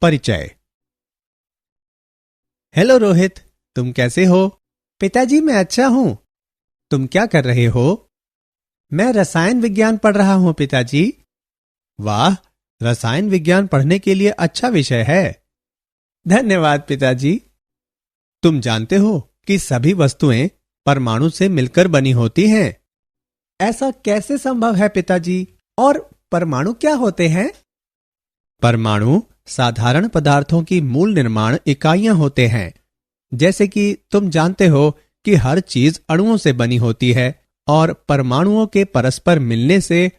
परिचय। हेलो रोहित, तुम कैसे हो? पिताजी मैं अच्छा हूँ। तुम क्या कर रहे हो? मैं रसायन विज्ञान पढ़ रहा हूँ पिताजी। वाह, रसायन विज्ञान पढ़ने के लिए अच्छा विषय है। धन्यवाद पिताजी। तुम जानते हो कि सभी वस्तुएं परमाणु से मिलकर बनी होती हैं। ऐसा कैसे संभव है पिताजी? और परमाणु क्या होते हैं? परमाणु साधारण पदार्थों की मूल निर्माण इकाइयां होते हैं। जैसे कि तुम जानते हो कि हर चीज अणुओं से बनी होती है और परमाणुओं के परस्पर मिलने से।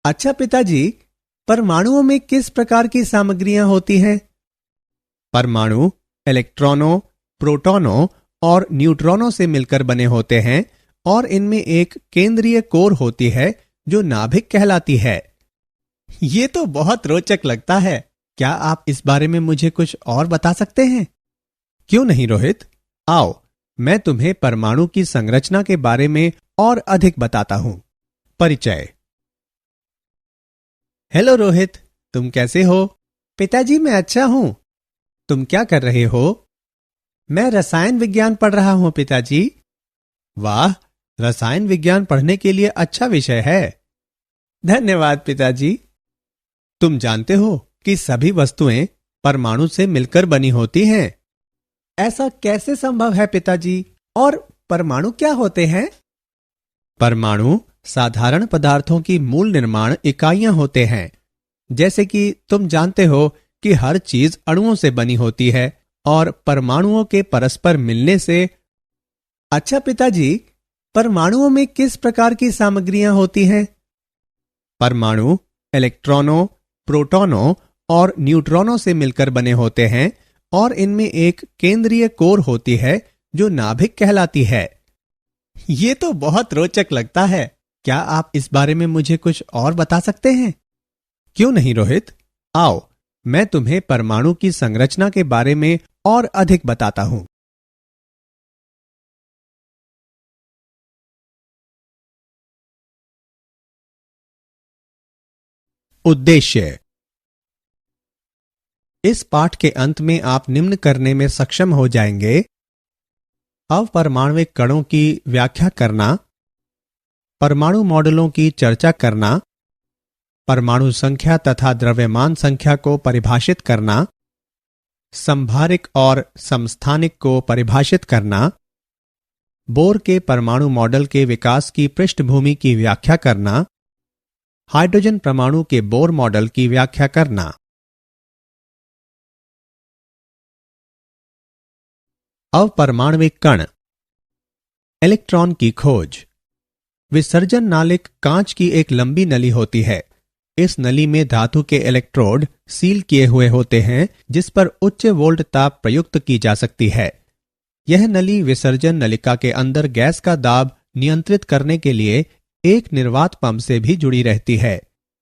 अच्छा पिताजी, परमाणुओं में किस प्रकार की सामग्रियां होती हैं? परमाणु इलेक्ट्रॉनों, प्रोटॉनों और न्यूट्रॉनों से मिलकर बने होते हैं और इनमें एक केंद्रीय कोर होती है जो नाभिक कहलाती है। ये तो बहुत रोचक लगता है। क्या आप इस बारे में मुझे कुछ और बता सकते हैं? क्यों नहीं रोहित, आओ मैं तुम्हें परमाणु की संरचना के बारे में और अधिक बताता हूं। परिचय। हेलो रोहित, तुम कैसे हो? पिताजी मैं अच्छा हूँ। तुम क्या कर रहे हो? मैं रसायन विज्ञान पढ़ रहा हूँ पिताजी। वाह, रसायन विज्ञान पढ़ने के लिए अच्छा विषय है। धन्यवाद पिताजी। तुम जानते हो कि सभी वस्तुएं परमाणु से मिलकर बनी होती हैं। ऐसा कैसे संभव है पिताजी? और परमाणु क्या होते हैं? परमाणु साधारण पदार्थों की मूल निर्माण इकाइयां होते हैं। जैसे कि तुम जानते हो कि हर चीज अणुओं से बनी होती है और परमाणुओं के परस्पर मिलने से। अच्छा पिताजी, परमाणुओं में किस प्रकार की सामग्रियां होती हैं? परमाणु इलेक्ट्रॉनों, प्रोटॉनों और न्यूट्रॉनों से मिलकर बने होते हैं और इनमें एक केंद्रीय कोर होती है जो नाभिक कहलाती है। ये तो बहुत रोचक लगता है। क्या आप इस बारे में मुझे कुछ और बता सकते हैं? क्यों नहीं रोहित, आओ मैं तुम्हें परमाणु की संरचना के बारे में और अधिक बताता हूं। उद्देश्य। इस पाठ के अंत में आप निम्न करने में सक्षम हो जाएंगे: अपरमाणविक कणों की व्याख्या करना, परमाणु मॉडलों की चर्चा करना, परमाणु संख्या तथा द्रव्यमान संख्या को परिभाषित करना, संभारिक और समस्थानिक को परिभाषित करना, बोर के परमाणु मॉडल के विकास की पृष्ठभूमि की व्याख्या करना, हाइड्रोजन परमाणु के बोर मॉडल की व्याख्या करना। अपरमाणविक कण। इलेक्ट्रॉन की खोज। विसर्जन नालिक कांच की एक लंबी नली होती है। इस नली में धातु के इलेक्ट्रोड सील किए हुए होते हैं जिस पर उच्च वोल्ट ताप प्रयुक्त की जा सकती है। यह नली विसर्जन नलिका के अंदर गैस का दाब नियंत्रित करने के लिए एक निर्वात पंप से भी जुड़ी रहती है।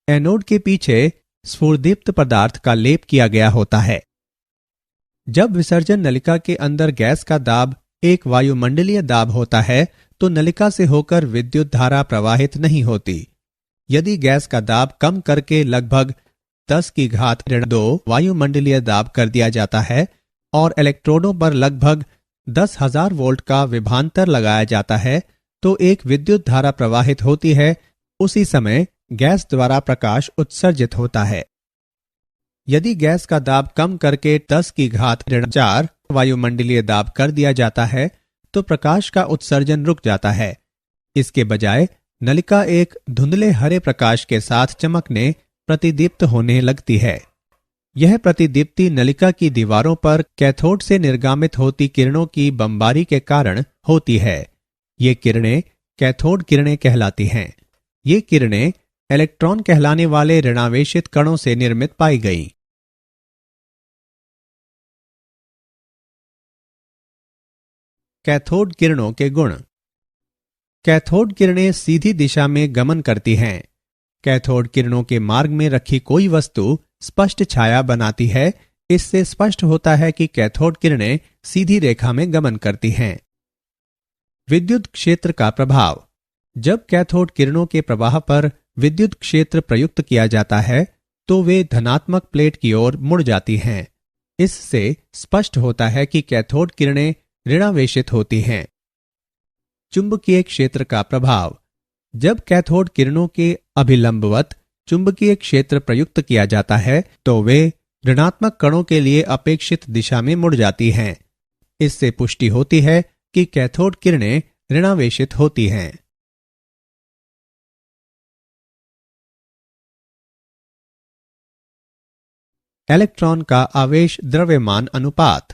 एनोड के पीछे स्फुरदीप्त पदार्थ का लेप किया गया होता है। जब विसर्जन नलिका के अंदर गैस का दाब एक वायुमंडलीय दाब होता है तो नलिका से होकर विद्युत धारा प्रवाहित नहीं होती। यदि गैस का दाब कम करके लगभग 10⁻² वायुमंडलीय दाब कर दिया जाता है और इलेक्ट्रोडों पर लगभग 10,000 वोल्ट का विभवांतर लगाया जाता है तो एक विद्युत धारा प्रवाहित होती है। उसी समय गैस द्वारा प्रकाश उत्सर्जित होता है। यदि गैस का दाब कम करके 10⁻⁴ वायुमंडलीय दाब कर दिया जाता है तो प्रकाश का उत्सर्जन रुक जाता है। इसके बजाय नलिका एक धुंधले हरे प्रकाश के साथ चमकने, प्रतिदीप्त होने लगती है। यह प्रतिदीप्ति नलिका की दीवारों पर कैथोड से निर्गामित होती किरणों की बमबारी के कारण होती है। ये किरणें कैथोड किरणें कहलाती हैं। ये किरणें इलेक्ट्रॉन कहलाने वाले ऋणावेशित कणों से निर्मित पाई गईं। कैथोड किरणों के गुण। कैथोड किरणें सीधी दिशा में गमन करती हैं। कैथोड किरणों के मार्ग में रखी कोई वस्तु स्पष्ट छाया बनाती है। इससे स्पष्ट होता है कि कैथोड किरणें सीधी रेखा में गमन करती हैं। विद्युत क्षेत्र का प्रभाव। जब कैथोड किरणों के प्रवाह पर विद्युत क्षेत्र प्रयुक्त किया जाता है तो वे धनात्मक प्लेट की ओर मुड़ जाती हैं। इससे स्पष्ट होता है कि कैथोड किरणें ऋणावेशित होती हैं। चुंबकीय क्षेत्र का प्रभाव। जब कैथोड किरणों के अभिलंबवत चुंबकीय क्षेत्र प्रयुक्त किया जाता है तो वे ऋणात्मक कणों के लिए अपेक्षित दिशा में मुड़ जाती हैं। इससे पुष्टि होती है कि कैथोड किरणें ऋणावेशित होती हैं। इलेक्ट्रॉन का आवेश द्रव्यमान अनुपात।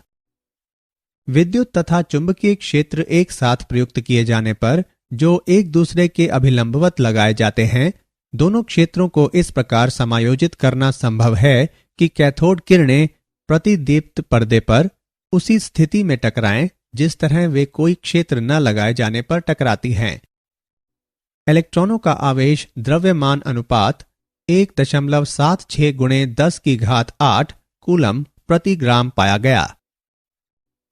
विद्युत तथा चुंबकीय क्षेत्र एक साथ प्रयुक्त किए जाने पर जो एक दूसरे के अभिलंबवत लगाए जाते हैं, दोनों क्षेत्रों को इस प्रकार समायोजित करना संभव है कि कैथोड किरणें प्रतिदीप्त पर्दे पर उसी स्थिति में टकराएं जिस तरह वे कोई क्षेत्र न लगाए जाने पर टकराती हैं। इलेक्ट्रॉनों का आवेश द्रव्यमान अनुपात 1.76 गुणे 10 की घात 8 कूलम प्रति ग्राम पाया गया।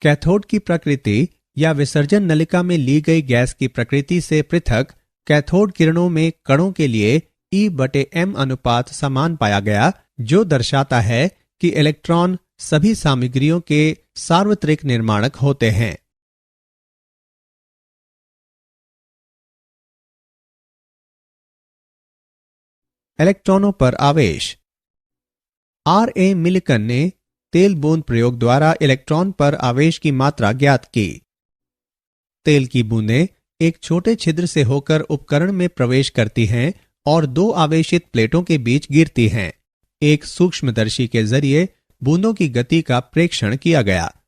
कैथोड की प्रकृति या विसर्जन नलिका में ली गई गैस की प्रकृति से पृथक कैथोड किरणों में कणों के लिए E/m अनुपात समान पाया गया, जो दर्शाता है कि इलेक्ट्रॉन सभी सामग्रियों के सार्वत्रिक निर्माणक होते हैं। इलेक्ट्रॉनों पर आवेश। R.A. मिलिकन ने तेल बूंद प्रयोग द्वारा इलेक्ट्रॉन पर आवेश की मात्रा ज्ञात की। तेल की बूंदें एक छोटे छिद्र से होकर उपकरण में प्रवेश करती हैं और दो आवेशित प्लेटों के बीच गिरती हैं। एक सूक्ष्मदर्शी के जरिए बूंदों की गति का प्रेक्षण किया गया।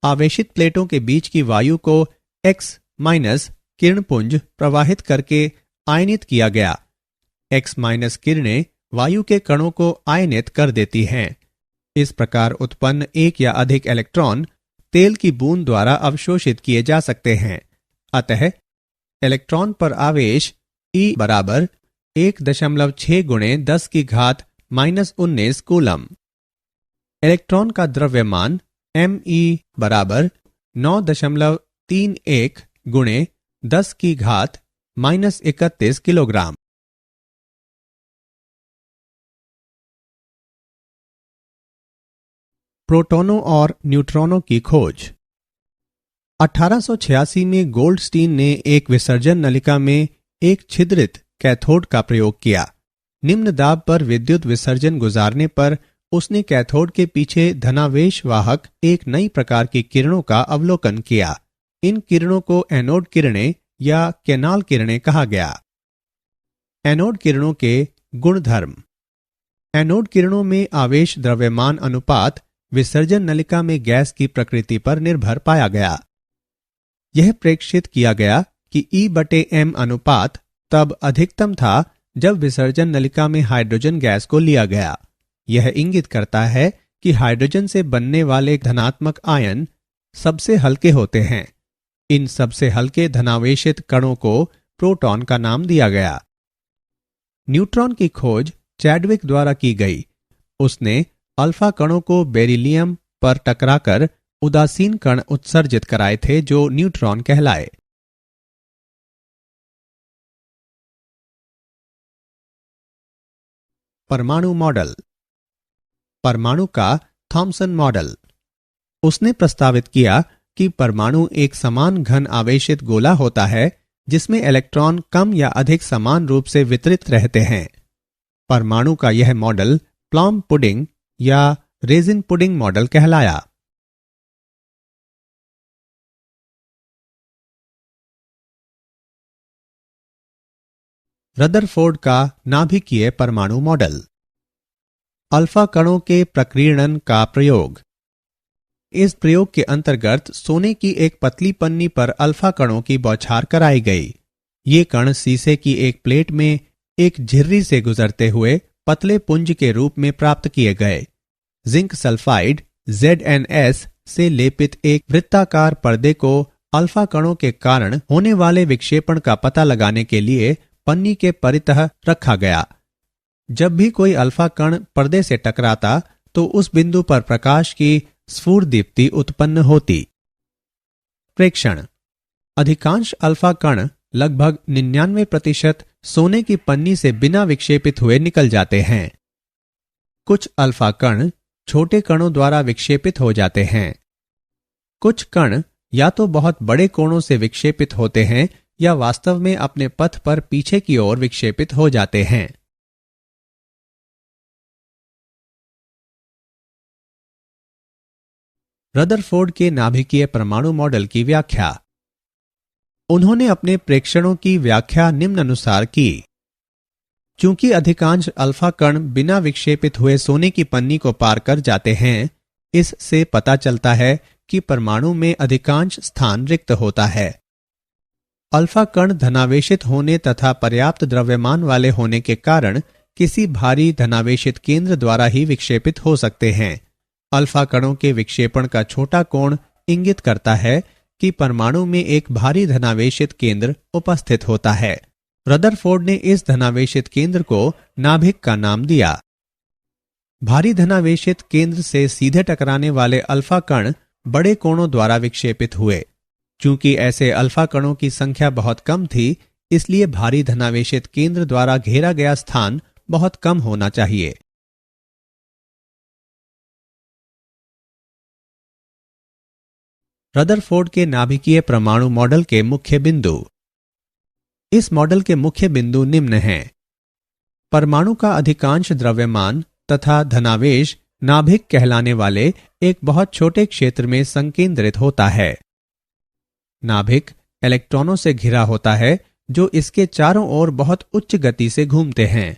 आवेशित प्लेटों के बीच की वायु को X- किरणपुंज प्रवाहित करके आयनित किया गया। X- किरणें वायु के कणों को आयनित कर देती हैं। इस प्रकार उत्पन्न एक या अधिक इलेक्ट्रॉन तेल की बूंद द्वारा अवशोषित किए जा सकते हैं। अतः इलेक्ट्रॉन पर आवेश E बराबर 1.6 गुणे 10 की घात -19 कूलम। इलेक्ट्रॉन का द्रव्यमान Me बराबर 9.31 गुणे 10 की घात -31 किलोग्राम। प्रोटॉनों और न्यूट्रॉनों की खोज। 1886 में गोल्डस्टीन ने एक विसर्जन नलिका में एक छिद्रित कैथोड का प्रयोग किया। निम्न दाब पर विद्युत विसर्जन गुजारने पर उसने कैथोड के पीछे धनावेश वाहक एक नई प्रकार की किरणों का अवलोकन किया। इन किरणों को एनोड किरणें या कैनाल किरणें कहा गया। एनोड किरणों के गुणधर्म। एनोड किरणों में आवेश द्रव्यमान अनुपात विसर्जन नलिका में गैस की प्रकृति पर निर्भर पाया गया। यह प्रेक्षित किया गया कि E/m अनुपात तब अधिकतम था जब विसर्जन नलिका में हाइड्रोजन गैस को लिया गया। यह इंगित करता है कि हाइड्रोजन से बनने वाले धनात्मक आयन सबसे हल्के होते हैं। इन सबसे हल्के धनावेशित कणों को प्रोटॉन का नाम दिया गया। न्यूट्रॉन की खोज चैडविक द्वारा की गई। उसने अल्फा कणों को बेरिलियम पर टकराकर उदासीन कण उत्सर्जित कराए थे जो न्यूट्रॉन कहलाए। परमाणु मॉडल। परमाणु का थॉम्सन मॉडल। उसने प्रस्तावित किया कि परमाणु एक समान घन आवेशित गोला होता है जिसमें इलेक्ट्रॉन कम या अधिक समान रूप से वितरित रहते हैं। परमाणु का यह मॉडल प्लम पुडिंग या रेजिन पुडिंग मॉडल कहलाया। रदरफोर्ड का नाभिकीय परमाणु मॉडल। अल्फा कणों के प्रकीर्णन का प्रयोग। इस प्रयोग के अंतर्गत सोने की एक पतली पन्नी पर अल्फा कणों की बौछार कराई गई। ये कण शीशे की एक प्लेट में एक झिर्री से गुजरते हुए पतले पुंज के रूप में प्राप्त किए गए। जिंक सल्फाइड ZnS से लेपित एक वृत्ताकार पर्दे को अल्फा कणों के कारण होने वाले विक्षेपण का पता लगाने के लिए पन्नी के परितः रखा गया। जब भी कोई अल्फा कण पर्दे से टकराता तो उस बिंदु पर प्रकाश की स्फुरदीप्ति उत्पन्न होती। प्रेक्षण। अधिकांश अल्फा कण लगभग 99% सोने की पन्नी से बिना विक्षेपित हुए निकल जाते हैं। कुछ अल्फा कण छोटे कणों द्वारा विक्षेपित हो जाते हैं। कुछ कण या तो बहुत बड़े कोणों से विक्षेपित होते हैं या वास्तव में अपने पथ पर पीछे की ओर विक्षेपित हो जाते हैं। रदरफोर्ड के नाभिकीय परमाणु मॉडल की व्याख्या। उन्होंने अपने प्रेक्षणों की व्याख्या निम्नानुसार की। चूंकि अधिकांश अल्फा कण बिना विक्षेपित हुए सोने की पन्नी को पार कर जाते हैं, इससे पता चलता है कि परमाणु में अधिकांश स्थान रिक्त होता है। अल्फा कण धनावेशित होने तथा पर्याप्त द्रव्यमान वाले होने के कारण किसी भारी धनावेशित केंद्र द्वारा ही विक्षेपित हो सकते हैं। अल्फा कणों के विक्षेपण का छोटा कोण इंगित करता है कि परमाणु में एक भारी धनावेशित केंद्र उपस्थित होता है। रदरफोर्ड ने इस धनावेशित केंद्र को नाभिक का नाम दिया। भारी धनावेशित केंद्र से सीधे टकराने वाले अल्फा कण बड़े कोणों द्वारा विक्षेपित हुए। चूंकि ऐसे अल्फा कणों की संख्या बहुत कम थी, इसलिए भारी धनावेशित केंद्र द्वारा घेरा गया स्थान बहुत कम होना चाहिए। रदरफोर्ड के नाभिकीय परमाणु मॉडल के मुख्य बिंदु। इस मॉडल के मुख्य बिंदु निम्न हैं। परमाणु का अधिकांश द्रव्यमान तथा धनावेश नाभिक कहलाने वाले एक बहुत छोटे क्षेत्र में संकेंद्रित होता है। नाभिक इलेक्ट्रॉनों से घिरा होता है जो इसके चारों ओर बहुत उच्च गति से घूमते हैं।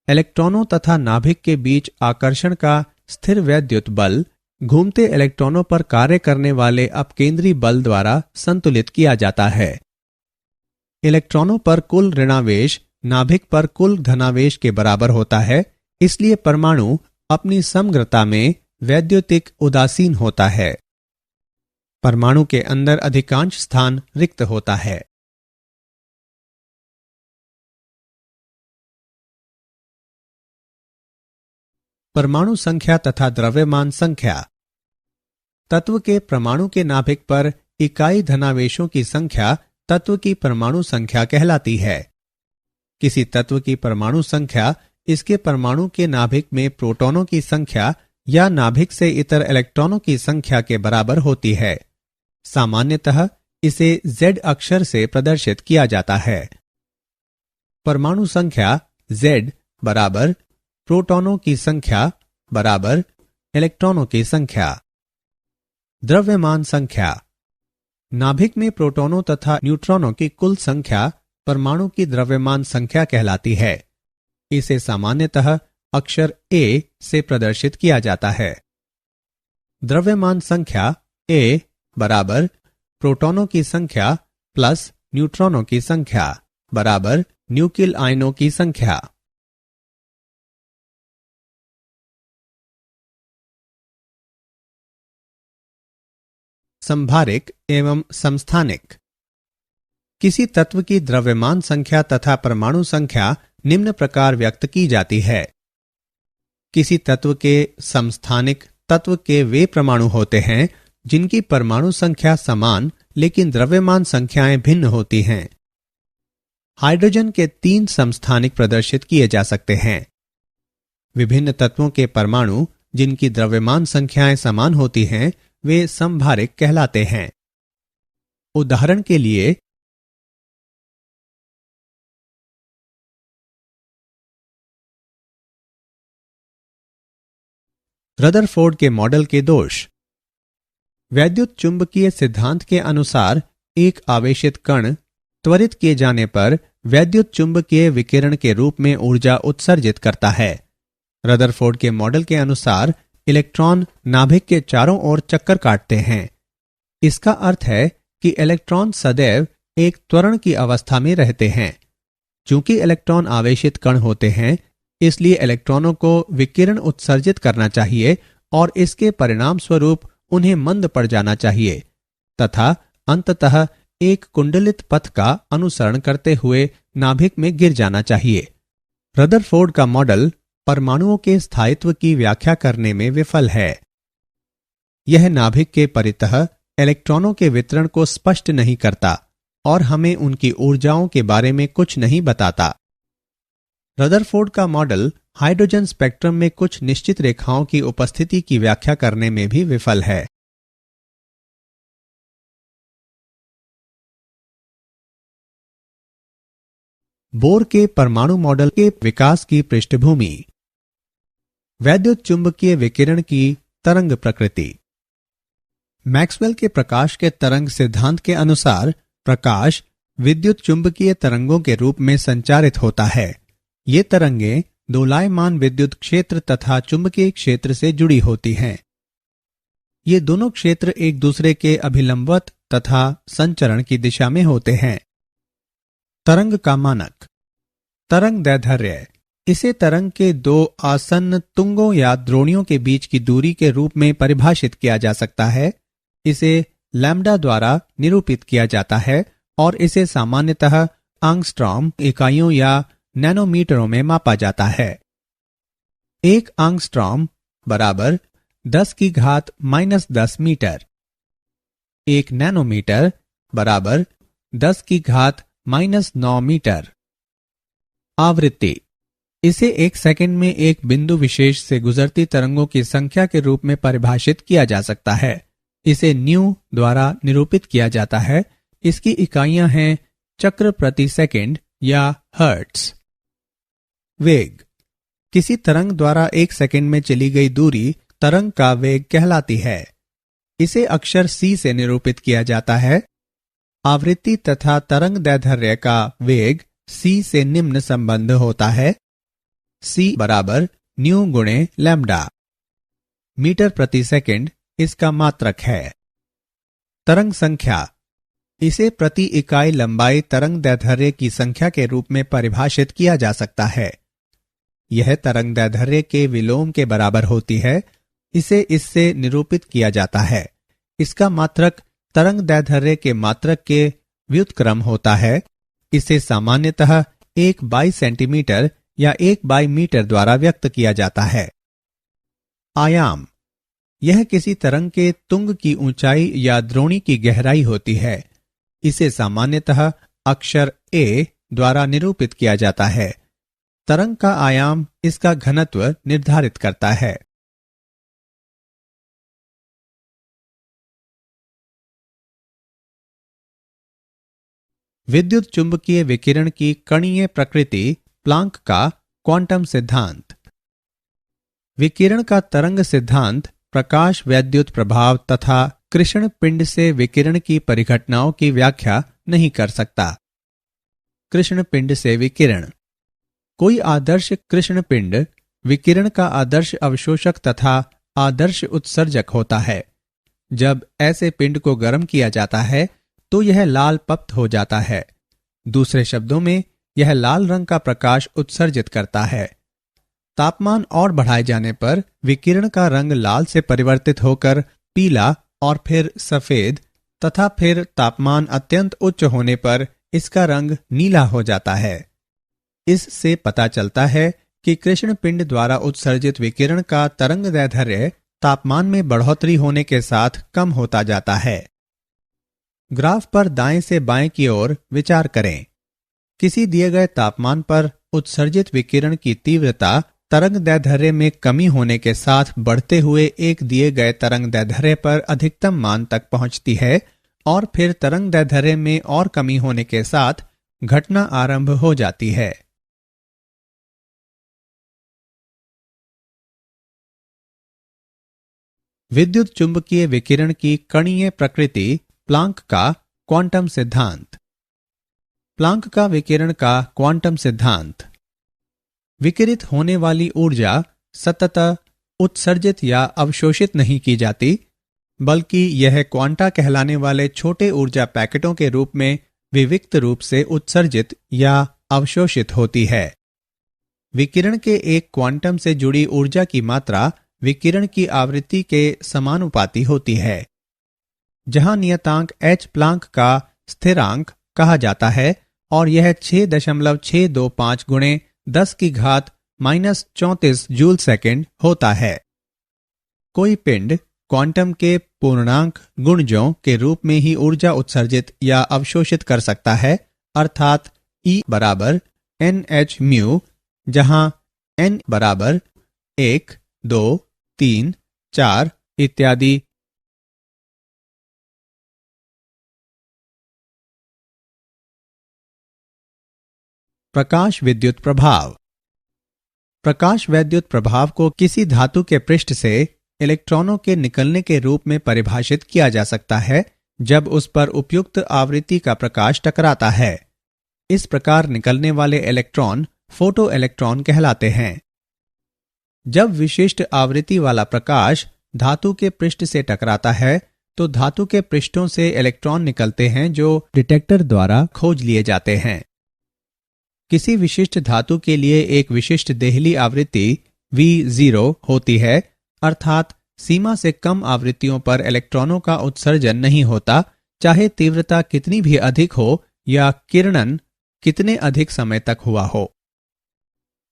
इलेक्ट्रॉनों तथा नाभिक के बीच आकर्षण का स्थिर वैद्युत बल घूमते इलेक्ट्रॉनों पर कार्य करने वाले अपकेंद्री बल द्वारा संतुलित किया जाता है। इलेक्ट्रॉनों पर कुल ऋणावेश नाभिक पर कुल धनावेश के बराबर होता है, इसलिए परमाणु अपनी समग्रता में वैद्युतिक उदासीन होता है। परमाणु के अंदर अधिकांश स्थान रिक्त होता है। परमाणु संख्या तथा द्रव्यमान संख्या। तत्व के परमाणु के नाभिक पर इकाई धनावेशों की संख्या तत्व की परमाणु संख्या कहलाती है। किसी तत्व की परमाणु संख्या इसके परमाणु के नाभिक में प्रोटॉनों की संख्या या नाभिक से इतर इलेक्ट्रॉनों की संख्या के बराबर होती है। सामान्यतः इसे Z अक्षर से प्रदर्शित किया जाता है। परमाणु संख्या Z बराबर प्रोटॉनों की संख्या बराबर इलेक्ट्रॉनों की संख्या। द्रव्यमान संख्या। नाभिक में प्रोटॉनों तथा न्यूट्रॉनों की कुल संख्या परमाणु की द्रव्यमान संख्या कहलाती है। इसे सामान्यतः अक्षर A से प्रदर्शित किया जाता है। द्रव्यमान संख्या A बराबर प्रोटॉनों की संख्या प्लस न्यूट्रॉनों की संख्या बराबर न्यूक्लियल आयनों की संख्या। संभारिक एवं समस्थानिक। किसी तत्व की द्रव्यमान संख्या तथा परमाणु संख्या निम्न प्रकार व्यक्त की जाती है। किसी तत्व के समस्थानिक तत्व के वे परमाणु होते हैं जिनकी परमाणु संख्या समान लेकिन द्रव्यमान संख्याएं भिन्न होती हैं। हाइड्रोजन के 3 समस्थानिक प्रदर्शित किए जा सकते हैं। विभिन्न तत्वों के परमाणु जिनकी द्रव्यमान संख्याएं समान होती हैं वे संभारिक कहलाते हैं। उदाहरण के लिए रदरफोर्ड के मॉडल के दोष। वैद्युत चुंबकीय सिद्धांत के अनुसार एक आवेशित कण त्वरित किए जाने पर वैद्युत चुंबकीय विकिरण के रूप में ऊर्जा उत्सर्जित करता है। रदरफोर्ड के मॉडल के अनुसार इलेक्ट्रॉन नाभिक के चारों ओर चक्कर काटते हैं। इसका अर्थ है कि इलेक्ट्रॉन सदैव एक त्वरण की अवस्था में रहते हैं। चूंकि इलेक्ट्रॉन आवेशित कण होते हैं, इसलिए इलेक्ट्रॉनों को विकिरण उत्सर्जित करना चाहिए और इसके परिणाम स्वरूप उन्हें मंद पड़ जाना चाहिए तथा अंततः एक कुंडलित पथ का अनुसरण करते हुए नाभिक में गिर जाना चाहिए। रदरफोर्ड का मॉडल परमाणुओं के स्थायित्व की व्याख्या करने में विफल है। यह नाभिक के परितः इलेक्ट्रॉनों के वितरण को स्पष्ट नहीं करता और हमें उनकी ऊर्जाओं के बारे में कुछ नहीं बताता। रदरफोर्ड का मॉडल हाइड्रोजन स्पेक्ट्रम में कुछ निश्चित रेखाओं की उपस्थिति की व्याख्या करने में भी विफल है। बोर के परमाणु मॉडल के विकास की पृष्ठभूमि। वैद्युत चुंबकीय विकिरण की तरंग प्रकृति। मैक्सवेल के प्रकाश के तरंग सिद्धांत के अनुसार प्रकाश विद्युत चुंबकीय तरंगों के रूप में संचारित होता है। ये तरंगें दोलायमान विद्युत क्षेत्र तथा चुंबकीय क्षेत्र से जुड़ी होती हैं। ये दोनों क्षेत्र एक दूसरे के अभिलंबवत तथा संचरण की दिशा में होते हैं। तरंग का मानक। तरंग दैर्ध्य इसे तरंग के दो आसन्न तुंगों या द्रोणियों के बीच की दूरी के रूप में परिभाषित किया जा सकता है। इसे लैम्ब्डा द्वारा निरूपित किया जाता है और इसे सामान्यतः एंगस्ट्रॉम इकाइयों या नैनोमीटरों में मापा जाता है। 1 एंगस्ट्रॉम बराबर 10⁻⁻10 मीटर। 1 नैनोमीटर बराबर 10⁻⁻9 मीटर। आवृत्ति इसे 1 सेकंड में एक बिंदु विशेष से गुजरती तरंगों की संख्या के रूप में परिभाषित किया जा सकता है। इसे न्यू द्वारा निरूपित किया जाता है। इसकी इकाइयां हैं चक्र प्रति सेकंड या हर्ट्ज। वेग किसी तरंग द्वारा 1 सेकंड में चली गई दूरी तरंग का वेग कहलाती है। इसे अक्षर c से निरूपित किया जाता है। आवृत्ति तथा तरंग दैर्ध्य का वेग c से निम्न संबंध होता है। c बराबर न्यू गुणे लैम्ब्डा। मीटर प्रति सेकंड इसका मात्रक है। तरंग संख्या इसे प्रति इकाई लंबाई तरंग दैर्ध्य की संख्या के रूप में परिभाषित किया जा सकता है। यह तरंग दैर्ध्य के विलोम के बराबर होती है। इसे इससे निरूपित किया जाता है। इसका मात्रक तरंग दैर्ध्य के मात्रक के व्युत्क्रम होता है। इसे सामान्यतः 1/सेंटीमीटर या 1/मीटर द्वारा व्यक्त किया जाता है। आयाम यह किसी तरंग के तुंग की ऊंचाई या द्रोणी की गहराई होती है। इसे सामान्यतः अक्षर a द्वारा निरूपित किया जाता है। तरंग का आयाम इसका घनत्व निर्धारित करता है। विद्युत चुंबकीय विकिरण की कणीय प्रकृति। प्लांक का क्वांटम सिद्धांत। विकिरण का तरंग सिद्धांत प्रकाश वैद्युत प्रभाव तथा कृष्ण पिंड से विकिरण की परिघटनाओं की व्याख्या नहीं कर सकता। कृष्ण पिंड से विकिरण कोई आदर्श कृष्ण पिंड विकिरण का आदर्श अवशोषक तथा आदर्श उत्सर्जक होता है। जब ऐसे पिंड को गर्म किया जाता है तो यह लाल पप्त हो जाता है। दूसरे शब्दों में यह लाल रंग का प्रकाश उत्सर्जित करता है। तापमान और बढ़ाए जाने पर विकिरण का रंग लाल से परिवर्तित होकर पीला और फिर सफेद तथा फिर तापमान अत्यंत उच्च होने पर इसका रंग नीला हो जाता है। इससे पता चलता है कि कृष्ण पिंड द्वारा उत्सर्जित विकिरण का तरंग दैर्ध्य तापमान में बढ़ोतरी होने के साथ कम होता जाता है। ग्राफ पर दाएं से बाएं की ओर विचार करें। किसी दिए गए तापमान पर उत्सर्जित विकिरण की तीव्रता तरंग दैर्ध्य में कमी होने के साथ बढ़ते हुए एक दिए गए तरंग दैर्ध्य पर अधिकतम मान तक पहुंचती है और फिर तरंग दैर्ध्य में और कमी होने के साथ घटना आरंभ हो जाती है। विद्युत चुंबकीय विकिरण की कणीय प्रकृति। प्लांक का क्वांटम सिद्धांत। प्लांक का विकिरण का क्वांटम सिद्धांत। विकिरित होने वाली ऊर्जा सततः उत्सर्जित या अवशोषित नहीं की जाती, बल्कि यह क्वांटा कहलाने वाले छोटे ऊर्जा पैकेटों के रूप में विविक्त रूप से उत्सर्जित या अवशोषित होती है। विकिरण के एक क्वांटम से जुड़ी ऊर्जा की मात्रा विकिरण की आवृत्ति के समानुपाती होती है। जहां नियतांक h प्लांक का स्थिरांक कहा जाता है और यह 6.625 गुणे 10⁻⁻34 जूल सेकेंड होता है। कोई पिंड क्वांटम के पूर्णांक गुणजों के रूप में ही ऊर्जा उत्सर्जित या अवशोषित कर सकता है, अर्थात E बराबर NH म्यू जहां n बराबर 1, 2, 3, 4 इत्यादि। प्रकाश विद्युत प्रभाव। प्रकाश विद्युत प्रभाव को किसी धातु के पृष्ठ से इलेक्ट्रॉनों के निकलने के रूप में परिभाषित किया जा सकता है जब उस पर उपयुक्त आवृत्ति का प्रकाश टकराता है। इस प्रकार निकलने वाले इलेक्ट्रॉन फोटो इलेक्ट्रॉन कहलाते हैं। जब विशिष्ट आवृत्ति वाला प्रकाश धातु के पृष्ठ से टकराता है तो धातु के पृष्ठों से इलेक्ट्रॉन निकलते हैं जो डिटेक्टर द्वारा खोज लिए जाते हैं। किसी विशिष्ट धातु के लिए एक विशिष्ट देहली आवृत्ति V0 होती है, अर्थात सीमा से कम आवृत्तियों पर इलेक्ट्रॉनों का उत्सर्जन नहीं होता, चाहे तीव्रता कितनी भी अधिक हो या किरणन कितने अधिक समय तक हुआ हो।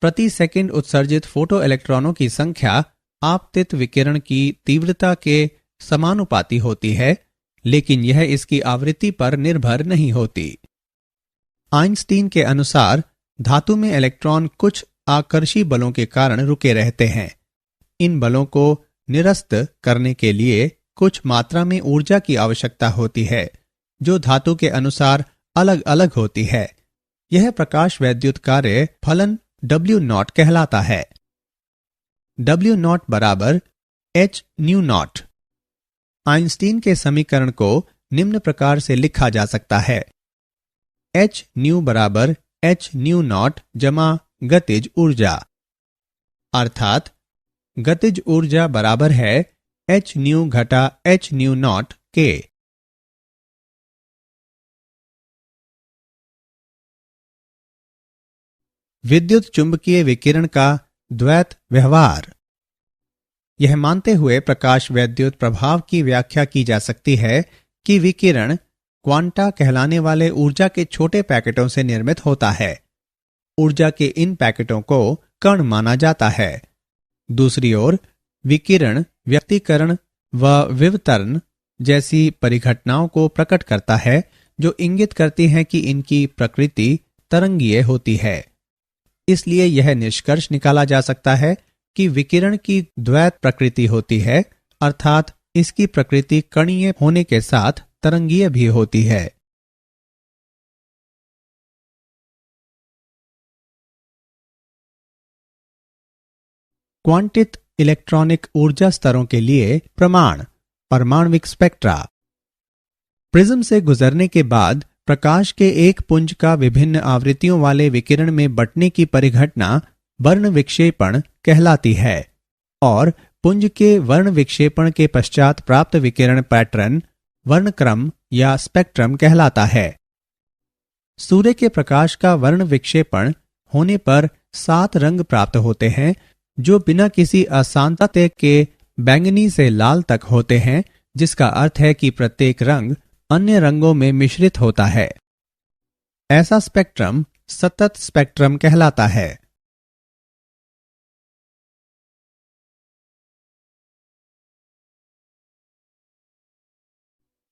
प्रति सेकंड उत्सर्जित फोटो इलेक्ट्रॉनों की संख्या आपतित विकिरण की तीव्रता के समानुपाती होती है, लेकिन यह इसकी आवृत्ति पर निर्भर नहीं होती। आइंस्टीन के अनुसार धातु में इलेक्ट्रॉन कुछ आकर्षी बलों के कारण रुके रहते हैं। इन बलों को निरस्त करने के लिए कुछ मात्रा में ऊर्जा की आवश्यकता होती है, जो धातु के अनुसार अलग अलग होती है। यह प्रकाश वैद्युत कार्य फलन W0 कहलाता है। W0 बराबर h न्यू नॉट। आइंस्टीन के समीकरण को निम्न प्रकार से लिखा जा सकता है: h न्यू बराबर h न्यू नॉट जमा गतिज ऊर्जा, अर्थात गतिज ऊर्जा बराबर है h न्यू घटा h न्यू नॉट के। विद्युत चुंबकीय विकिरण का द्वैत व्यवहार। यह मानते हुए प्रकाश वैद्युत प्रभाव की व्याख्या की जा सकती है कि विकिरण क्वांटा कहलाने वाले ऊर्जा के छोटे पैकेटों से निर्मित होता है। ऊर्जा के इन पैकेटों को कण माना जाता है। दूसरी ओर विकिरण व्यक्तीकरण व विवर्तन जैसी परिघटनाओं को प्रकट करता है, जो इंगित करती हैं कि इनकी प्रकृति तरंगीय होती है। इसलिए यह निष्कर्ष निकाला जा सकता है कि विकिरण की द्वैत प्रकृति होती है, अर्थात इसकी प्रकृति कणीय होने के साथ तरंगीय भी होती है। क्वांटित इलेक्ट्रॉनिक ऊर्जा स्तरों के लिए प्रमाण परमाणविक स्पेक्ट्रा। प्रिज्म से गुजरने के बाद प्रकाश के एक पुंज का विभिन्न आवृत्तियों वाले विकिरण में बंटने की परिघटना वर्ण विक्षेपण कहलाती है और पुंज के वर्ण विक्षेपण के पश्चात प्राप्त विकिरण पैटर्न वर्णक्रम या स्पेक्ट्रम कहलाता है। सूर्य के प्रकाश का वर्ण विक्षेपण होने पर 7 रंग प्राप्त होते हैं, जो बिना किसी असांतत्य के बैंगनी से लाल तक होते हैं, जिसका अर्थ है कि प्रत्येक रंग अन्य रंगों में मिश्रित होता है। ऐसा स्पेक्ट्रम सतत स्पेक्ट्रम कहलाता है।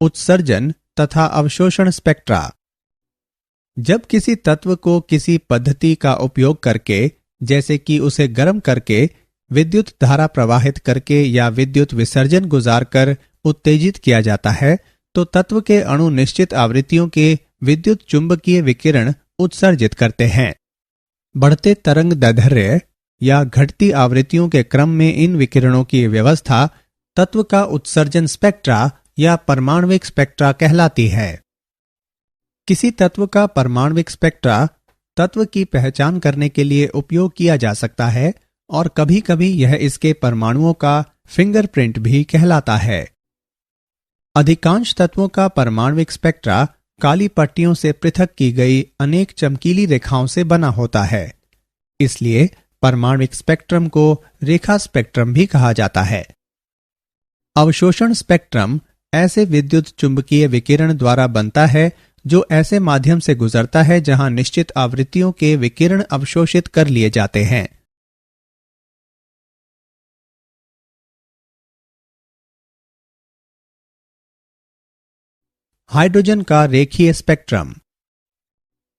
उत्सर्जन तथा अवशोषण स्पेक्ट्रा। जब किसी तत्व को किसी पद्धति का उपयोग करके, जैसे कि उसे गर्म करके, विद्युत धारा प्रवाहित करके या विद्युत विसर्जन गुजारकर उत्तेजित किया जाता है, तो तत्व के अणु निश्चित आवृत्तियों के विद्युत चुंबकीय विकिरण उत्सर्जित करते हैं। बढ़ते तरंग दैर्ध्य या घटती आवृत्तियों के क्रम में इन विकिरणों की व्यवस्था तत्व का उत्सर्जन स्पेक्ट्रा या परमाणविक स्पेक्ट्रा कहलाती है। किसी तत्व का परमाणविक स्पेक्ट्रा तत्व की पहचान करने के लिए उपयोग किया जा सकता है और कभी कभी यह इसके परमाणुओं का फिंगरप्रिंट भी कहलाता है। अधिकांश तत्वों का परमाणविक स्पेक्ट्रा काली पट्टियों से पृथक की गई अनेक चमकीली रेखाओं से बना होता है। इसलिए परमाणविक स्पेक्ट्रम को रेखा स्पेक्ट्रम भी कहा जाता है। अवशोषण स्पेक्ट्रम ऐसे विद्युत चुंबकीय विकिरण द्वारा बनता है जो ऐसे माध्यम से गुजरता है जहां निश्चित आवृत्तियों के विकिरण अवशोषित कर लिए जाते हैं। हाइड्रोजन का रेखीय स्पेक्ट्रम।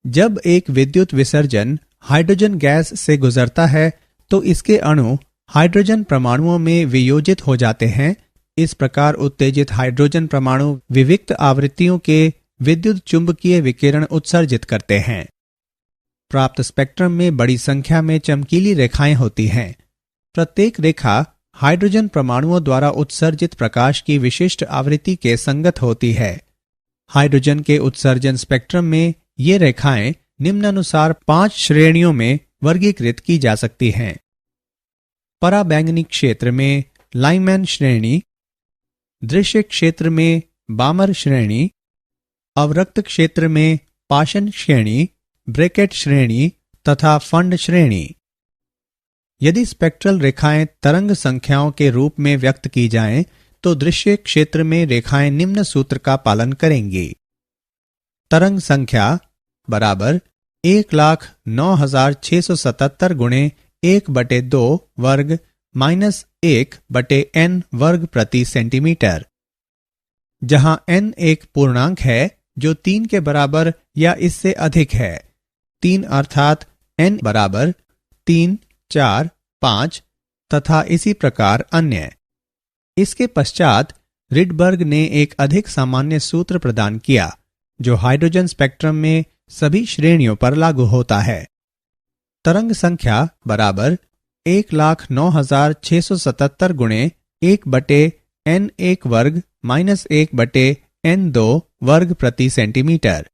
जब एक विद्युत विसर्जन हाइड्रोजन गैस से गुजरता है तो इसके अणु हाइड्रोजन परमाणुओं में वियोजित हो जाते हैं। इस प्रकार उत्तेजित हाइड्रोजन परमाणु विविक्त आवृत्तियों के विद्युत चुंबकीय विकिरण उत्सर्जित करते हैं। प्राप्त स्पेक्ट्रम में बड़ी संख्या में चमकीली रेखाएं होती हैं। प्रत्येक रेखा हाइड्रोजन परमाणुओं द्वारा उत्सर्जित प्रकाश की विशिष्ट आवृत्ति के संगत होती है। हाइड्रोजन के उत्सर्जन स्पेक्ट्रम में ये रेखाएं निम्नानुसार 5 श्रेणियों में वर्गीकृत की जा सकती हैं। पराबैंगनी क्षेत्र में लाइमैन श्रेणी, दृश्य क्षेत्र में बामर श्रेणी, अवरक्त क्षेत्र में पाशन श्रेणी, ब्रैकेट श्रेणी तथा फंड श्रेणी। यदि स्पेक्ट्रल रेखाएं तरंग संख्याओं के रूप में व्यक्त की जाएं, तो दृश्य क्षेत्र में रेखाएं निम्न सूत्र का पालन करेंगी। तरंग संख्या बराबर 1,09,677 गुणे 1/2 वर्ग माइनस 1/n वर्ग प्रति सेंटीमीटर, जहां n एक पूर्णांक है जो 3 के बराबर या इससे अधिक है। 3 अर्थात n बराबर 3, 4, 5 तथा इसी प्रकार अन्य। इसके पश्चात रिडबर्ग ने एक अधिक सामान्य सूत्र प्रदान किया जो हाइड्रोजन स्पेक्ट्रम में सभी श्रेणियों पर लागू होता है। तरंग संख्या बराबर 1,09,677 गुणे 1/n1 वर्ग माइनस 1/n2 वर्ग प्रति सेंटीमीटर,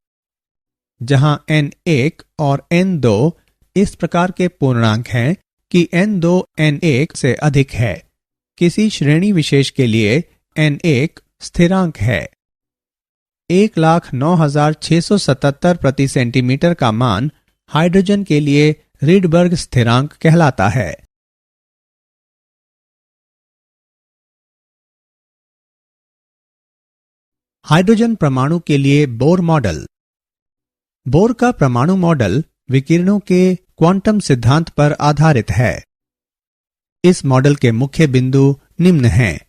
जहां n1 और n2 इस प्रकार के पूर्णांक हैं कि n2 n1 से अधिक है। किसी श्रेणी विशेष के लिए n1 स्थिरांक है। 1,09,677 प्रति सेंटीमीटर का मान हाइड्रोजन के लिए रिडबर्ग स्थिरांक कहलाता है। हाइड्रोजन परमाणु के लिए बोर मॉडल। बोर का परमाणु मॉडल विकिरणों के क्वांटम सिद्धांत पर आधारित है। इस मॉडल के मुख्य बिंदु निम्न हैं।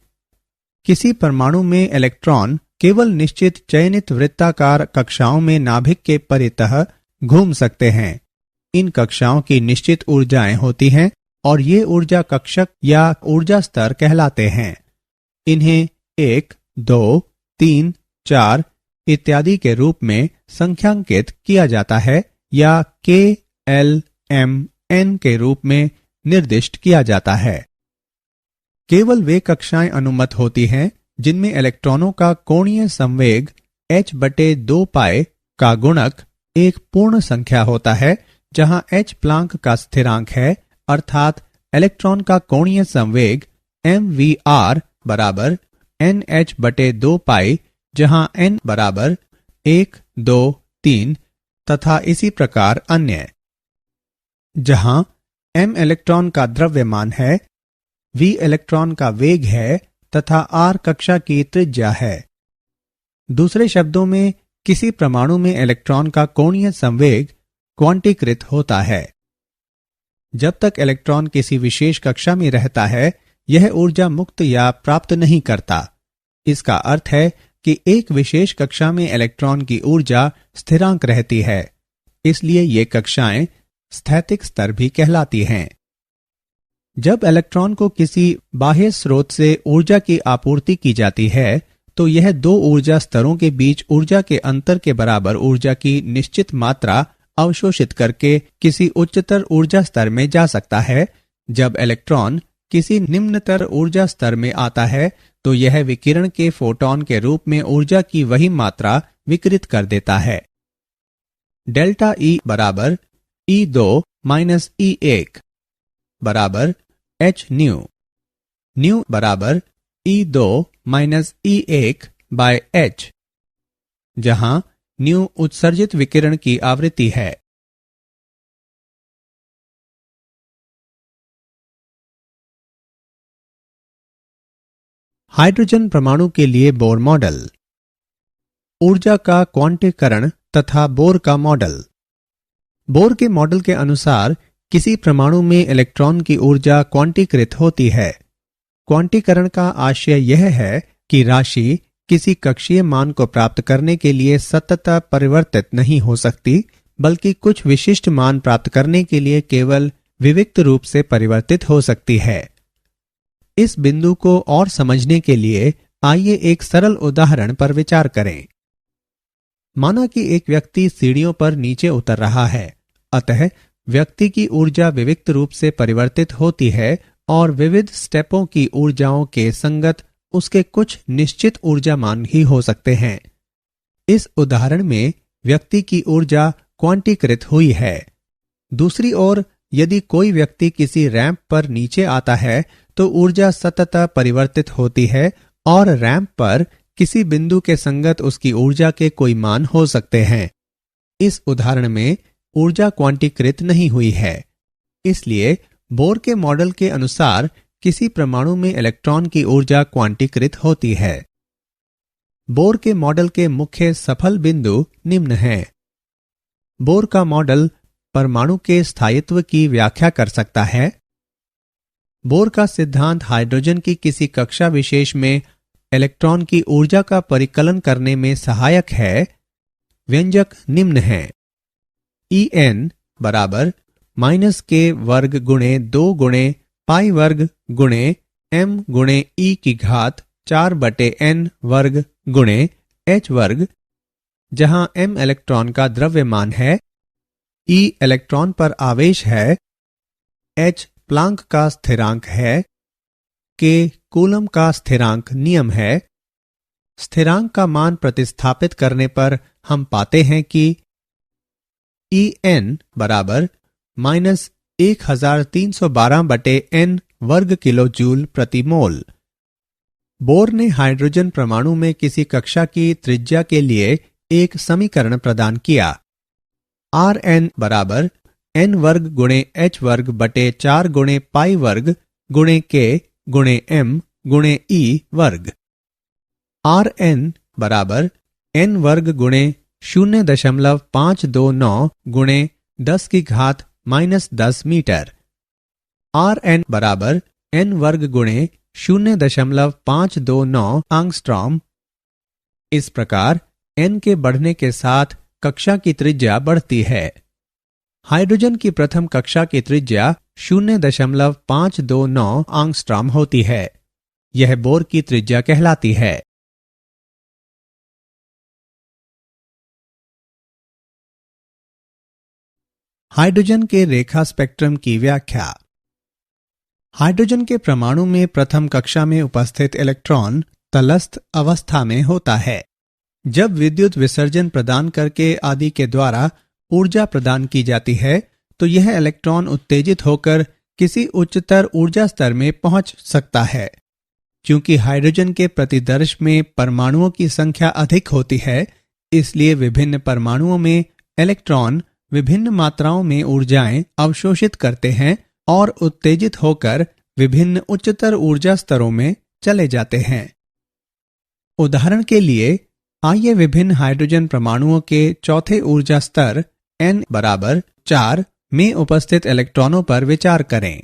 किसी परमाणु में इलेक्ट्रॉन केवल निश्चित चयनित वृत्ताकार कक्षाओं में नाभिक के परितः घूम सकते हैं। इन कक्षाओं की निश्चित ऊर्जाएं होती हैं और ये ऊर्जा कक्षक या ऊर्जा स्तर कहलाते हैं। इन्हें 1, 2, 3, 4 इत्यादि के रूप में संख्यांकित किया जाता है या K, L, M, N के रूप में निर्दिष्ट किया जाता है। केवल वे कक्षाएं अनुमत होती हैं जिनमें इलेक्ट्रॉनों का कोणीय संवेग h/2 पाई का गुणक एक पूर्ण संख्या होता है, जहां h प्लांक का स्थिरांक है, अर्थात इलेक्ट्रॉन का कोणीय संवेग mvr बराबर nh/2 पाई, जहां n बराबर 1, 2, 3 तथा इसी प्रकार अन्य। जहां m इलेक्ट्रॉन का द्रव्यमान है, v इलेक्ट्रॉन का वेग है तथा r कक्षा की त्रिज्या है। दूसरे शब्दों में किसी परमाणु में इलेक्ट्रॉन का कोणीय संवेग क्वांटीकृत होता है। जब तक इलेक्ट्रॉन किसी विशेष कक्षा में रहता है, यह ऊर्जा मुक्त या प्राप्त नहीं करता। इसका अर्थ है कि एक विशेष कक्षा में इलेक्ट्रॉन की ऊर्जा स्थिरांक रहती है, इसलिए ये कक्षाएं स्थैतिक स्तर भी कहलाती हैं। जब इलेक्ट्रॉन को किसी बाह्य स्रोत से ऊर्जा की आपूर्ति की जाती है, तो यह दो ऊर्जा स्तरों के बीच ऊर्जा के अंतर के बराबर ऊर्जा की निश्चित मात्रा अवशोषित करके किसी उच्चतर ऊर्जा स्तर में जा सकता है। जब इलेक्ट्रॉन किसी निम्नतर ऊर्जा स्तर में आता है, तो यह विकिरण के फोटॉन के रूप में ऊर्जा की वही मात्रा विकिरित कर देता है। डेल्टा E बराबर E2 माइनस E1 बराबर h न्यू। न्यू बराबर E2 minus E1 by h, जहां न्यू उत्सर्जित विकिरण की आवृत्ति है। हाइड्रोजन परमाणु के लिए बोर मॉडल। ऊर्जा का क्वांटीकरण तथा बोर का मॉडल। बोर के मॉडल के अनुसार किसी परमाणु में इलेक्ट्रॉन की ऊर्जा क्वांटीकृत होती है। क्वांटीकरण का आशय यह है कि राशि किसी कक्षीय मान को प्राप्त करने के लिए सतत परिवर्तित नहीं हो सकती, बल्कि कुछ विशिष्ट मान प्राप्त करने के लिए केवल विविक्त रूप से परिवर्तित हो सकती है। इस बिंदु को और समझने के लिए आइए एक सरल उदाहरण पर विचार करें। माना कि एक व्यक्ति सीढ़ियों पर नीचे उतर रहा है, अतः व्यक्ति की ऊर्जा विविक्त रूप से परिवर्तित होती है और विविध स्टेपों की ऊर्जाओं के संगत उसके कुछ निश्चित ऊर्जा मान ही हो सकते हैं। इस उदाहरण में व्यक्ति की ऊर्जा क्वांटीकृत हुई है। दूसरी ओर यदि कोई व्यक्ति किसी रैंप पर नीचे आता है तो ऊर्जा सतत परिवर्तित होती है और रैंप पर किसी बिंदु के संगत उसकी ऊर्जा के कोई मान हो सकते हैं। इस उदाहरण में ऊर्जा क्वांटीकृत नहीं हुई है। इसलिए बोर के मॉडल के अनुसार किसी परमाणु में इलेक्ट्रॉन की ऊर्जा क्वांटीकृत होती है। बोर के मॉडल के मुख्य सफल बिंदु निम्न हैं। बोर का मॉडल परमाणु के स्थायित्व की व्याख्या कर सकता है। बोर का सिद्धांत हाइड्रोजन की किसी कक्षा विशेष में इलेक्ट्रॉन की ऊर्जा का परिकलन करने में सहायक है। व्यंजक निम्न हैं। En बराबर -k वर्ग गुणे 2 गुणे पाई वर्ग गुणे m गुणे e की घात 4/n वर्ग गुणे h वर्ग, जहां m इलेक्ट्रॉन का द्रव्यमान है, e इलेक्ट्रॉन पर आवेश है, h प्लांक का स्थिरांक है, k कूलम का स्थिरांक नियम है। स्थिरांक का मान प्रतिस्थापित करने पर हम पाते हैं कि En बराबर -1312/n वर्ग किलो जूल प्रति मोल। बोर ने हाइड्रोजन परमाणु में किसी कक्षा की त्रिज्या के लिए एक समीकरण प्रदान किया। Rn बराबर n वर्ग गुणे h वर्ग बटे 4 गुणे पाई वर्ग गुणे k गुणे m गुणे e वर्ग। Rn बराबर n वर्ग गुणे 0.529 गुणे 10 की घात -10 मीटर। Rn बराबर n वर्ग गुणे 0.529 एंगस्ट्रॉम। इस प्रकार n के बढ़ने के साथ कक्षा की त्रिज्या बढ़ती है। हाइड्रोजन की प्रथम कक्षा की त्रिज्या 0.529 एंगस्ट्रॉम होती है। यह बोर की त्रिज्या कहलाती है। हाइड्रोजन के रेखा स्पेक्ट्रम की व्याख्या। हाइड्रोजन के परमाणु में प्रथम कक्षा में उपस्थित इलेक्ट्रॉन तलस्थ अवस्था में होता है। जब विद्युत विसर्जन प्रदान करके आदि के द्वारा ऊर्जा प्रदान की जाती है तो यह इलेक्ट्रॉन उत्तेजित होकर किसी उच्चतर ऊर्जा स्तर में पहुंच सकता है। क्योंकि हाइड्रोजन के प्रतिदर्श में परमाणुओं की संख्या अधिक होती है, इसलिए विभिन्न परमाणुओं में इलेक्ट्रॉन विभिन्न मात्राओं में ऊर्जाएं अवशोषित करते हैं और उत्तेजित होकर विभिन्न उच्चतर ऊर्जा स्तरों में चले जाते हैं। उदाहरण के लिए आइए विभिन्न हाइड्रोजन परमाणुओं के चौथे ऊर्जा स्तर n बराबर 4 में उपस्थित इलेक्ट्रॉनों पर विचार करें।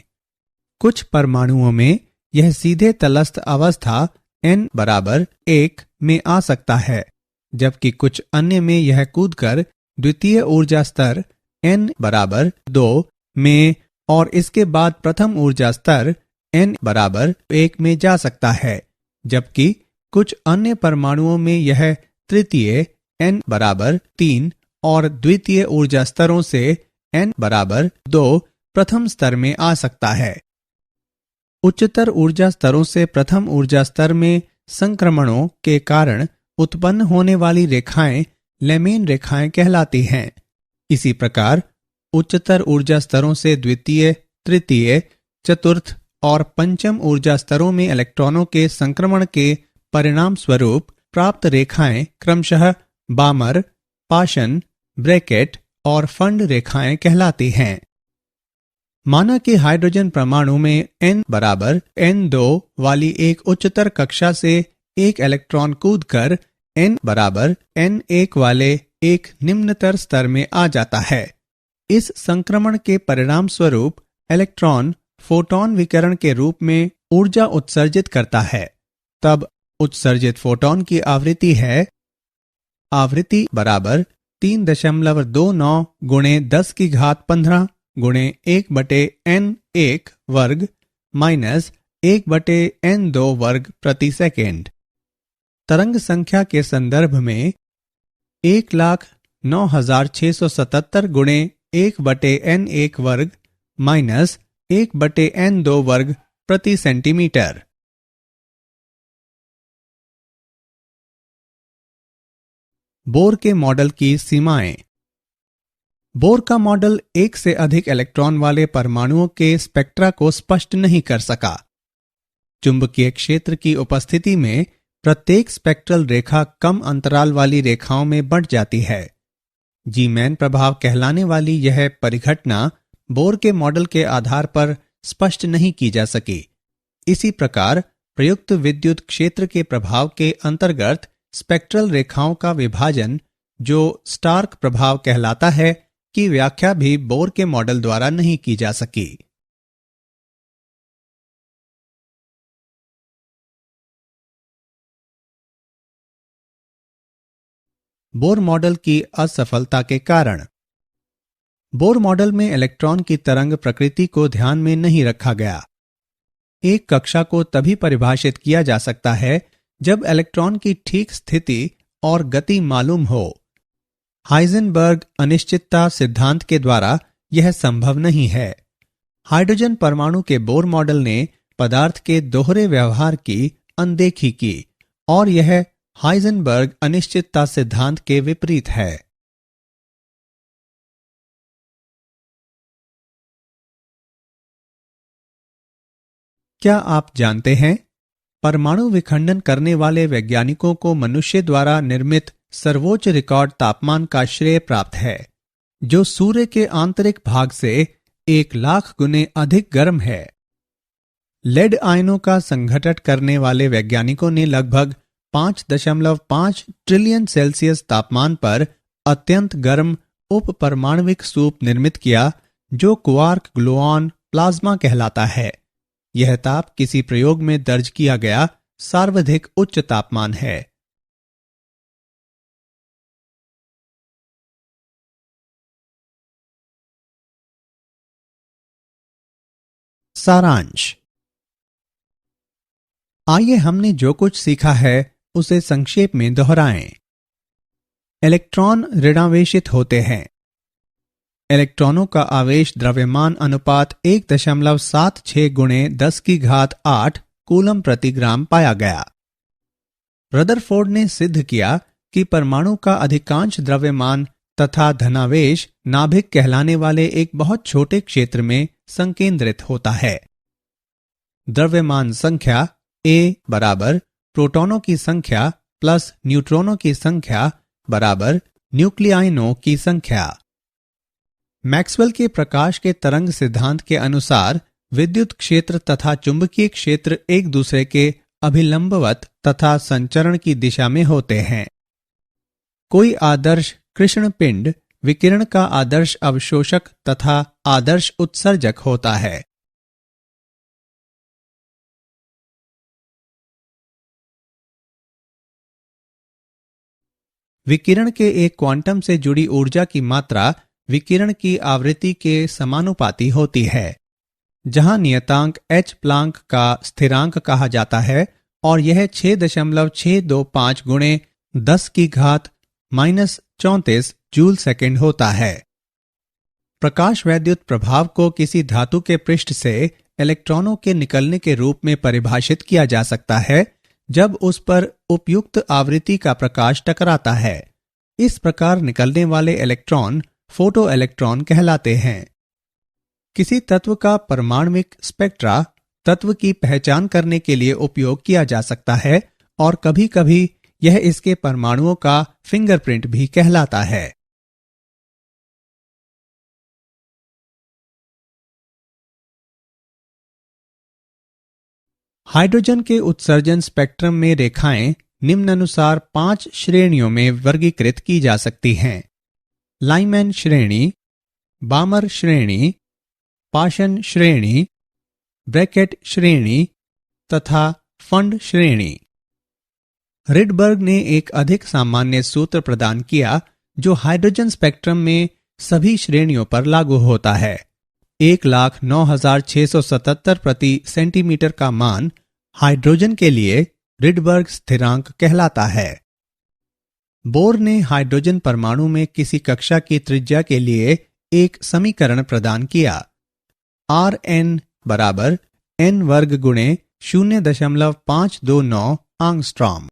कुछ परमाणुओं में यह सीधे तलस्थ अवस्था n बराबर 1 में आ सकता है, जबकि कुछ अन्य में यह कूदकर द्वितीय ऊर्जा स्तर n बराबर 2 में और इसके बाद प्रथम ऊर्जा स्तर n बराबर 1 में जा सकता है, जबकि कुछ अन्य परमाणुओं में यह तृतीय n बराबर 3 और द्वितीय ऊर्जा स्तरों से n बराबर 2 प्रथम स्तर में आ सकता है। उच्चतर ऊर्जा स्तरों से प्रथम ऊर्जा स्तर में संक्रमणों के कारण उत्पन्न होने वाली रेखाएं लेमेन रेखाएं कहलाती हैं। इसी प्रकार उच्चतर ऊर्जा स्तरों से द्वितीय, तृतीय, चतुर्थ और पंचम ऊर्जा स्तरों में इलेक्ट्रॉनों के संक्रमण के परिणाम स्वरूप प्राप्त रेखाएं क्रमशः बामर, पाशन, ब्रैकेट और फंड रेखाएं कहलाती हैं। माना कि हाइड्रोजन परमाणु में n बराबर n2 वाली एक उच्चतर कक्षा से एक इलेक्ट्रॉन कूदकर n बराबर n1 वाले एक निम्नतर स्तर में आ जाता है। इस संक्रमण के परिणाम स्वरूप इलेक्ट्रॉन फोटॉन विकिरण के रूप में ऊर्जा उत्सर्जित करता है। तब उत्सर्जित फोटॉन की आवृत्ति है आवृत्ति बराबर 3.29 गुणे 10 की घात 15 गुणे 1/n1 वर्ग माइनस 1/n2 वर्ग प्रति सेकेंड। तरंग संख्या के संदर्भ में 1,09,677 गुणे 1/n1 वर्ग माइनस 1/n2 वर्ग प्रति सेंटीमीटर। बोर के मॉडल की सीमाएं। बोर का मॉडल एक से अधिक इलेक्ट्रॉन वाले परमाणुओं के स्पेक्ट्रा को स्पष्ट नहीं कर सका। चुंबकीय क्षेत्र की उपस्थिति में प्रत्येक स्पेक्ट्रल रेखा कम अंतराल वाली रेखाओं में बंट जाती है। जी-मैन प्रभाव कहलाने वाली यह परिघटना बोर के मॉडल के आधार पर स्पष्ट नहीं की जा सकी। इसी प्रकार प्रयुक्त विद्युत क्षेत्र के प्रभाव के अंतर्गत स्पेक्ट्रल रेखाओं का विभाजन, जो स्टार्क प्रभाव कहलाता है, की व्याख्या भी बोर के मॉडल द्वारा नहीं की जा सकी। बोर मॉडल की असफलता के कारण। बोर मॉडल में इलेक्ट्रॉन की तरंग प्रकृति को ध्यान में नहीं रखा गया। एक कक्षा को तभी परिभाषित किया जा सकता है जब इलेक्ट्रॉन की ठीक स्थिति और गति मालूम हो। हाइजेनबर्ग अनिश्चितता सिद्धांत के द्वारा यह संभव नहीं है। हाइड्रोजन परमाणु के बोर मॉडल ने पदार्थ के दोहरे व्यवहार की अनदेखी की और यह हाइजेनबर्ग अनिश्चितता सिद्धांत के विपरीत है। क्या आप जानते हैं, परमाणु विखंडन करने वाले वैज्ञानिकों को मनुष्य द्वारा निर्मित सर्वोच्च रिकॉर्ड तापमान का श्रेय प्राप्त है, जो सूर्य के आंतरिक भाग से 1,00,000 गुने अधिक गर्म है। लेड आयनों का संघटन करने वाले वैज्ञानिकों ने लगभग 5.5 ट्रिलियन सेल्सियस तापमान पर अत्यंत गर्म उप परमाणविक सूप निर्मित किया, जो क्वार्क ग्लुऑन प्लाज्मा कहलाता है। यह ताप किसी प्रयोग में दर्ज किया गया सर्वाधिक उच्च तापमान है। सारांश। आइए हमने जो कुछ सीखा है उसे संक्षेप में दोहराएं। इलेक्ट्रॉन ऋणावेशित होते हैं। इलेक्ट्रॉनों का आवेश द्रव्यमान अनुपात 1.76 गुणे 10 की घात 8 कूलम प्रति ग्राम पाया गया। रदरफोर्ड ने सिद्ध किया कि परमाणु का अधिकांश द्रव्यमान तथा धनावेश नाभिक कहलाने वाले एक बहुत छोटे क्षेत्र में संकेंद्रित होता है। द्रव्यमान संख्या A बराबर प्रोटॉनों की संख्या प्लस न्यूट्रॉनों की संख्या बराबर न्यूक्लियाइनों की संख्या। मैक्सवेल के प्रकाश के तरंग सिद्धांत के अनुसार विद्युत क्षेत्र तथा चुंबकीय क्षेत्र एक दूसरे के अभिलंबवत तथा संचरण की दिशा में होते हैं। कोई आदर्श कृष्ण पिंड विकिरण का आदर्श अवशोषक तथा आदर्श उत्सर्जक होता है। विकिरण के एक क्वांटम से जुड़ी ऊर्जा की मात्रा विकिरण की आवृत्ति के समानुपाती होती है, जहां नियतांक H प्लांक का स्थिरांक कहा जाता है और यह 6.625 गुणे 10 की घात -34 जूल सेकेंड होता है। प्रकाश वैद्युत प्रभाव को किसी धातु के पृष्ठ से इलेक्ट्रॉनों के निकलने के रूप में परिभाषित किया जा सकता है जब उस पर उपयुक्त आवृत्ति का प्रकाश टकराता है। इस प्रकार निकलने वाले इलेक्ट्रॉन फोटो इलेक्ट्रॉन कहलाते हैं। किसी तत्व का परमाणुविक स्पेक्ट्रा तत्व की पहचान करने के लिए उपयोग किया जा सकता है और कभी कभी यह इसके परमाणुओं का फिंगरप्रिंट भी कहलाता है। हाइड्रोजन के उत्सर्जन स्पेक्ट्रम में रेखाएं निम्नानुसार 5 श्रेणियों में वर्गीकृत की जा सकती हैं। लाइमैन श्रेणी, बामर श्रेणी, पाशन श्रेणी, ब्रैकेट श्रेणी तथा फंड श्रेणी। रिडबर्ग ने एक अधिक सामान्य सूत्र प्रदान किया जो हाइड्रोजन स्पेक्ट्रम में सभी श्रेणियों पर लागू होता है। 1,09,677 प्रति सेंटीमीटर का मान हाइड्रोजन के लिए रिडबर्ग स्थिरांक कहलाता है। बोर ने हाइड्रोजन परमाणु में किसी कक्षा की त्रिज्या के लिए एक समीकरण प्रदान किया। Rn बराबर n वर्ग गुणे 0.529 एंगस्ट्रॉम।